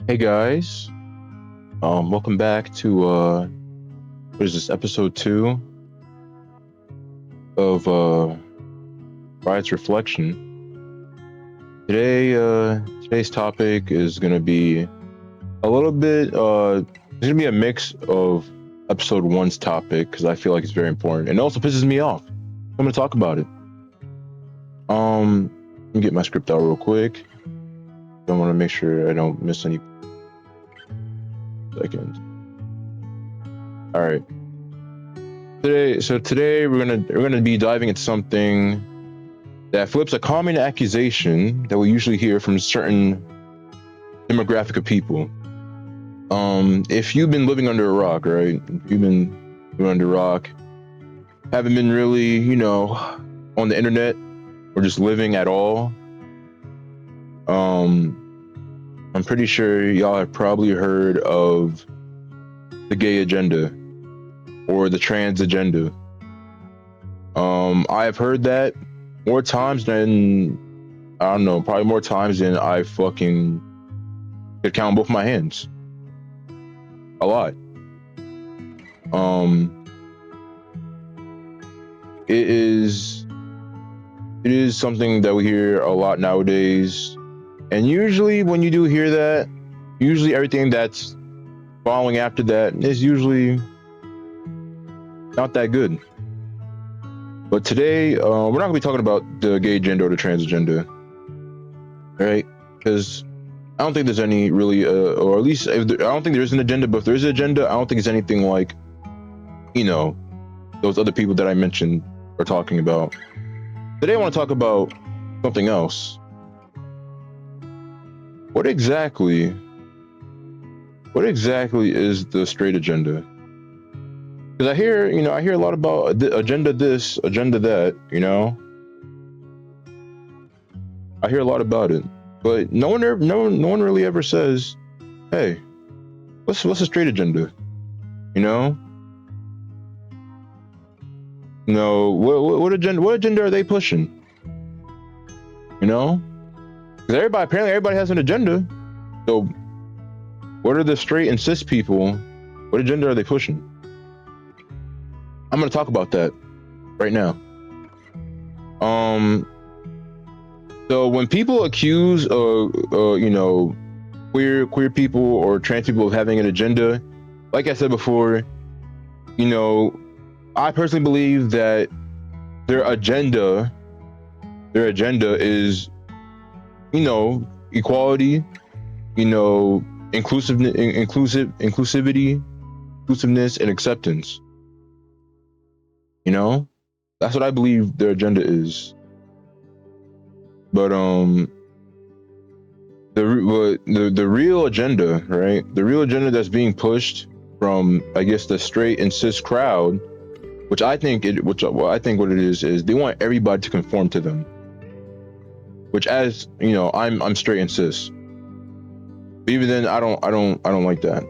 Hey guys, welcome back to what is this, episode 2 of Riot's Reflection. Today's topic is gonna be a little bit it's gonna be a mix of episode 1's topic because I feel like it's very important and it also pisses me off. I'm gonna talk about it. Let me get my script out real quick. I want to make sure I don't miss any seconds. All right. Today we're gonna be diving into something that flips a common accusation that we usually hear from certain demographic of people. If you've been living under a rock, right? If you've been living under a rock, haven't been really, on the internet or just living at all. I'm pretty sure y'all have probably heard of the gay agenda or the trans agenda. I have heard that more times than I don't know, probably more times than I fucking could count on both my hands. A lot. It is something that we hear a lot nowadays. And usually when you do hear that, usually everything that's following after that is usually not that good. But today, we're not gonna be talking about the gay agenda or the trans agenda, right? Because I don't think there's any really, or at least I don't think there is an agenda. But if there is an agenda, I don't think it's anything like, those other people that I mentioned are talking about. Today, I want to talk about something else. What exactly is the straight agenda? Because I hear a lot about agenda this, agenda that, I hear a lot about it, but no one really ever says, hey, what's a straight agenda? No, what agenda are they pushing? Because apparently everybody has an agenda. So what are the straight and cis people? What agenda are they pushing? I'm going to talk about that right now. So when people accuse queer people or trans people of having an agenda, like I said before, I personally believe that their agenda is equality, inclusiveness, and acceptance. That's what I believe their agenda is. But the real agenda, right? The real agenda that's being pushed from, I guess, the straight and cis crowd, what I think it is they want everybody to conform to them. Which, as I'm straight and cis. But even then, I don't like that.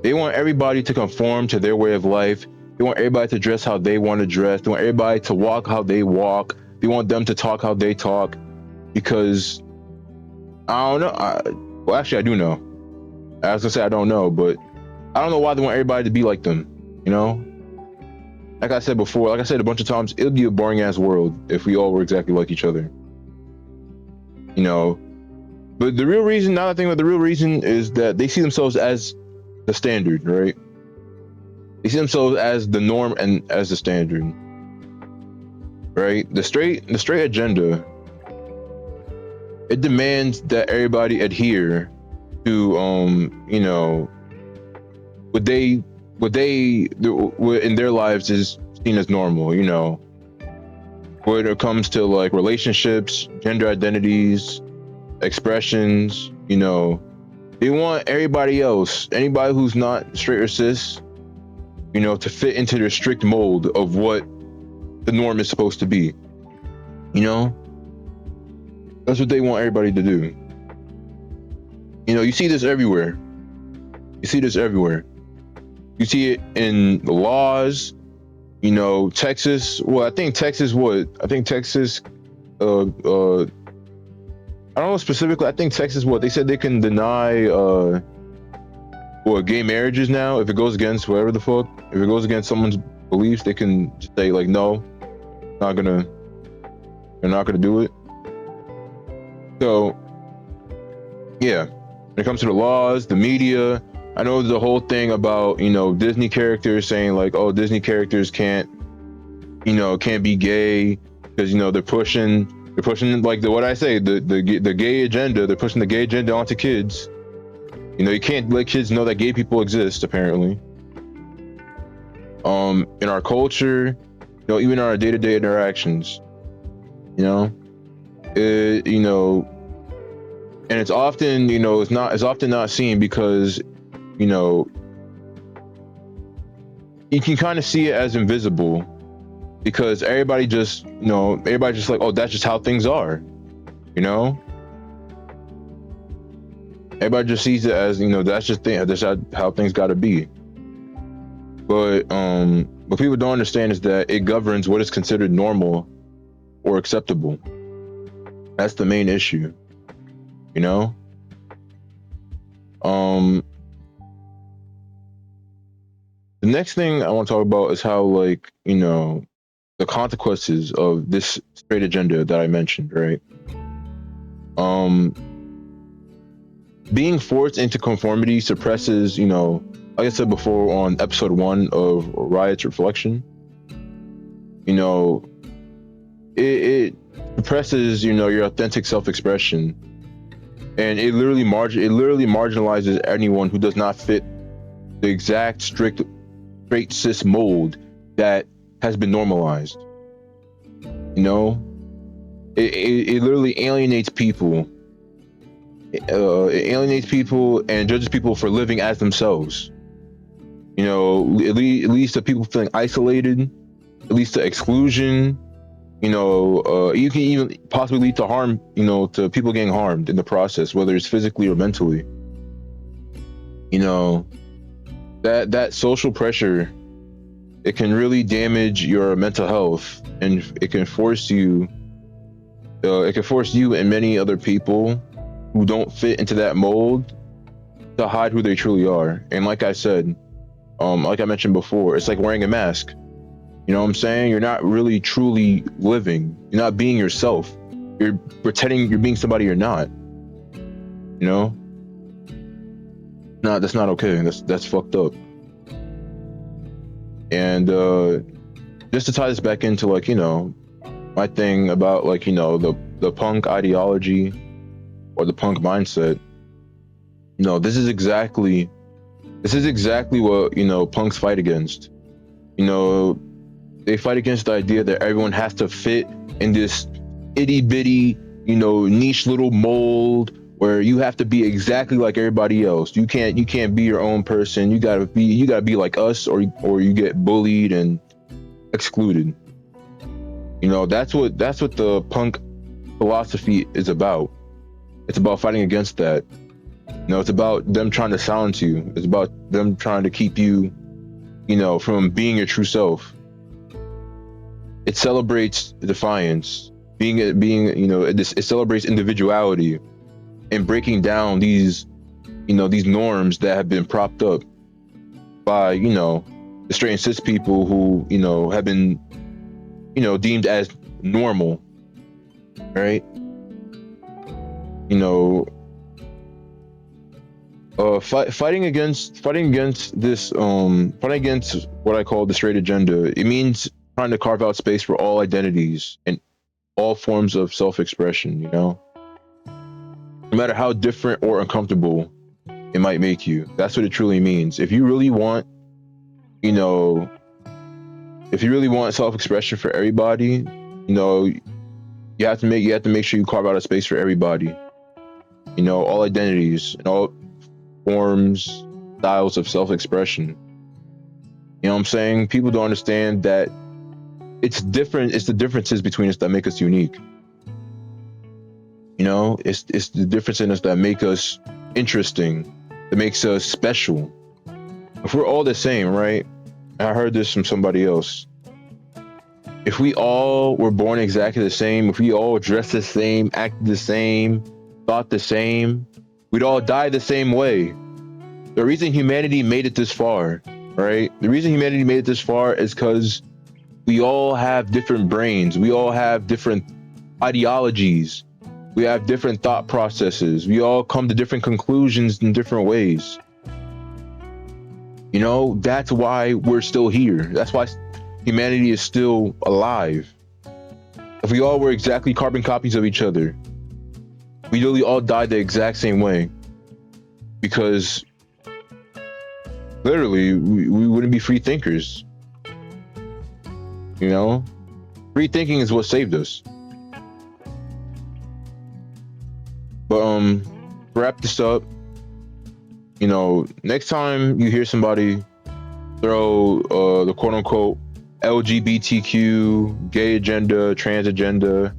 They want everybody to conform to their way of life. They want everybody to dress how they want to dress. They want everybody to walk how they walk. They want them to talk how they talk. Because I don't know. Well, actually, I do know. I was gonna say I don't know, but I don't know why they want everybody to be like them. Like I said before, like I said a bunch of times, it would be a boring ass world if we all were exactly like each other. But the real reason, now I think about the real reason, is that they see themselves as the standard, right? They see themselves as the norm and as the standard, right? The straight agenda, it demands that everybody adhere to, what in their lives is seen as normal, when it comes to like relationships, gender identities, expressions, they want everybody else, anybody who's not straight or cis, to fit into their strict mold of what the norm is supposed to be. That's what they want everybody to do. You see this everywhere. You see it in the laws. Texas. Well, I think Texas I don't know specifically. I think Texas, what they said, they can deny gay marriages now if it goes against whatever the fuck. If it goes against someone's beliefs, they can just say like, no, not gonna, they're not gonna do it. So yeah, when it comes to the laws, the media, I know there's a whole thing about, you know, Disney characters saying like, oh, Disney characters can't, you know, can't be gay because, you know, they're pushing like the gay agenda. They're pushing the gay agenda onto kids. You know, you can't let kids know that gay people exist, apparently. In our culture, you know, even in our day-to-day interactions, you know, you know, and it's often, you know, it's often not seen because, you know, you can kind of see it as invisible because everybody just, you know, everybody's just like, oh, that's just how things are, you know. Everybody just sees it as, you know, that's how things got to be. But what people don't understand is that it governs what is considered normal or acceptable. That's the main issue, you know. The next thing I want to talk about is how, like, you know, the consequences of this straight agenda that I mentioned, right? Being forced into conformity suppresses, you know, like I said before on episode 1 of Riot's reflection, you know, it suppresses, you know, your authentic self-expression, and it literally marginalizes anyone who does not fit the exact straight cis mold that has been normalized. You know, it literally alienates people. It alienates people and judges people for living as themselves. You know, it leads to people feeling isolated. It leads to exclusion. You know, you can even possibly lead to harm, you know, to people getting harmed in the process, whether it's physically or mentally. You know, that social pressure, it can really damage your mental health, and it can force you and many other people who don't fit into that mold to hide who they truly are. And like I said, like I mentioned before, it's like wearing a mask. You know what I'm saying? You're not really truly living. You're not being yourself. You're pretending you're being somebody you're not. You know? No, that's not okay. That's fucked up. And just to tie this back into, like, you know, my thing about, like, you know, the punk ideology or the punk mindset, you know, this is exactly what, you know, punks fight against. You know, they fight against the idea that everyone has to fit in this itty bitty, you know, niche little mold where you have to be exactly like everybody else. You can't be your own person. You gotta be like us, or you get bullied and excluded. You know, that's what the punk philosophy is about. It's about fighting against that. You know, it's about them trying to silence you. It's about them trying to keep you, you know, from being your true self. It celebrates defiance, being, you know, it celebrates individuality and breaking down these, you know, these norms that have been propped up by, you know, the straight and cis people who, you know, have been, you know, deemed as normal, right? You know, fighting against this, fighting against what I call the straight agenda. It means trying to carve out space for all identities and all forms of self-expression. You know, no matter how different or uncomfortable it might make you. That's what it truly means. If you really want, you know, self-expression for everybody, you know, you have to make sure you carve out a space for everybody. You know, all identities and all forms, styles of self-expression. You know what I'm saying? People don't understand that it's different. It's the differences between us that make us unique. You know, it's the difference in us that make us interesting, that makes us special. If we're all the same, right? I heard this from somebody else. If we all were born exactly the same, if we all dressed the same, acted the same, thought the same, we'd all die the same way. The reason humanity made it this far, right? The reason humanity made it this far is because we all have different brains. We all have different ideologies. We have different thought processes. We all come to different conclusions in different ways. You know, that's why we're still here. That's why humanity is still alive. If we all were exactly carbon copies of each other, we literally all died the exact same way. Because literally, we wouldn't be free thinkers. You know? Free thinking is what saved us. But to wrap this up, you know, next time you hear somebody throw the quote unquote LGBTQ, gay agenda, trans agenda,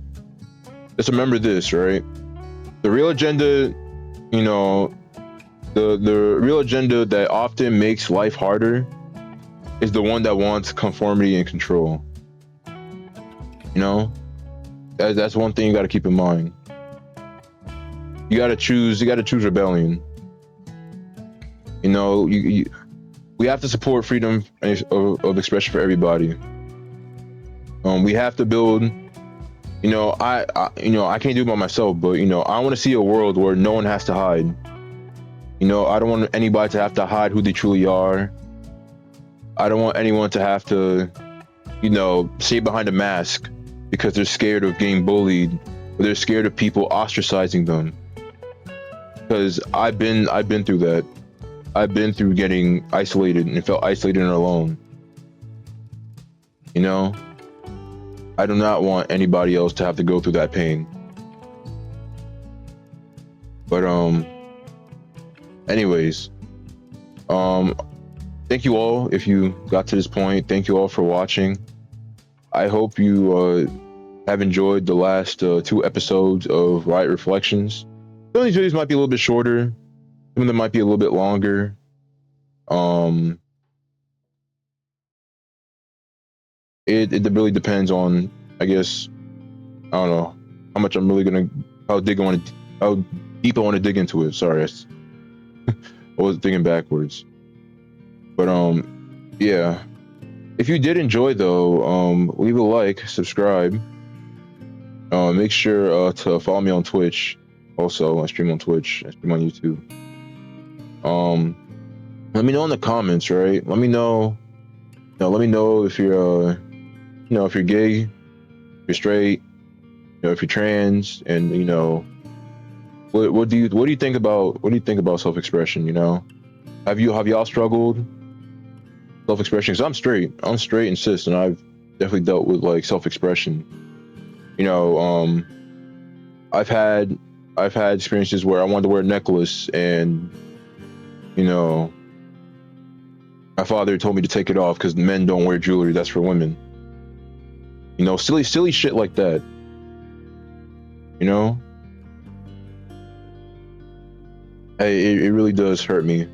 just remember this, right? The real agenda, you know, the real agenda that often makes life harder is the one that wants conformity and control. You know, that's one thing you got to keep in mind. You got to choose rebellion. You know, we have to support freedom of expression for everybody. We have to build. You know, I can't do it by myself, but you know, I want to see a world where no one has to hide. You know, I don't want anybody to have to hide who they truly are. I don't want anyone to have to, you know, stay behind a mask because they're scared of getting bullied or they're scared of people ostracizing them. Because I've been through that. I've been through getting isolated and felt isolated and alone. You know, I do not want anybody else to have to go through that pain. But anyways, thank you all if you got to this point. Thank you all for watching. I hope you have enjoyed the last 2 episodes of Riot Reflections. Some of these videos might be a little bit shorter. Some of them might be a little bit longer. It really depends on, I guess, I don't know how much I'm really gonna, how deep I want to dig into it. Sorry, I was thinking backwards. But yeah. If you did enjoy though, leave a like, subscribe. Make sure to follow me on Twitch. Also, I stream on Twitch, I stream on YouTube. Let me know in the comments, right? Let me know. Let me know if you're, if you're gay, if you're straight, if you're trans, and what do you think about self-expression? You know, have y'all struggled self-expression? Because I'm straight and cis, and I've definitely dealt with like self-expression. You know, I've had experiences where I wanted to wear a necklace, and my father told me to take it off because men don't wear jewelry. That's for women. Silly shit like that. Hey, it really does hurt me.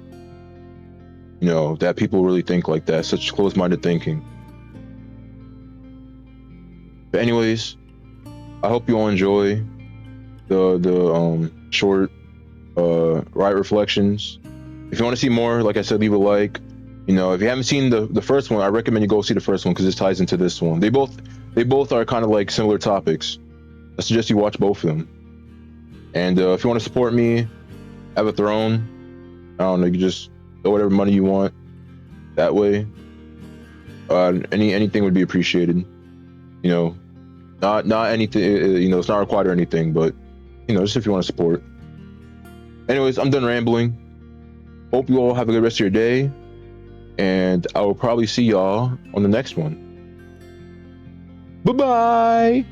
That people really think like that. Such close-minded thinking. But anyways, I hope you all enjoy the short Riot Reflections. If you want to see more, like I said, leave a like. If you haven't seen the first one, I recommend you go see the first one because this ties into this one. They both are kind of like similar topics. I suggest you watch both of them. And if you want to support me, have a throne. I don't know, you can just throw whatever money you want that way. Anything would be appreciated. Not anything. It's not required or anything, but just if you want to support. Anyways, I'm done rambling. Hope you all have a good rest of your day, and I will probably see y'all on the next one. Bye-bye.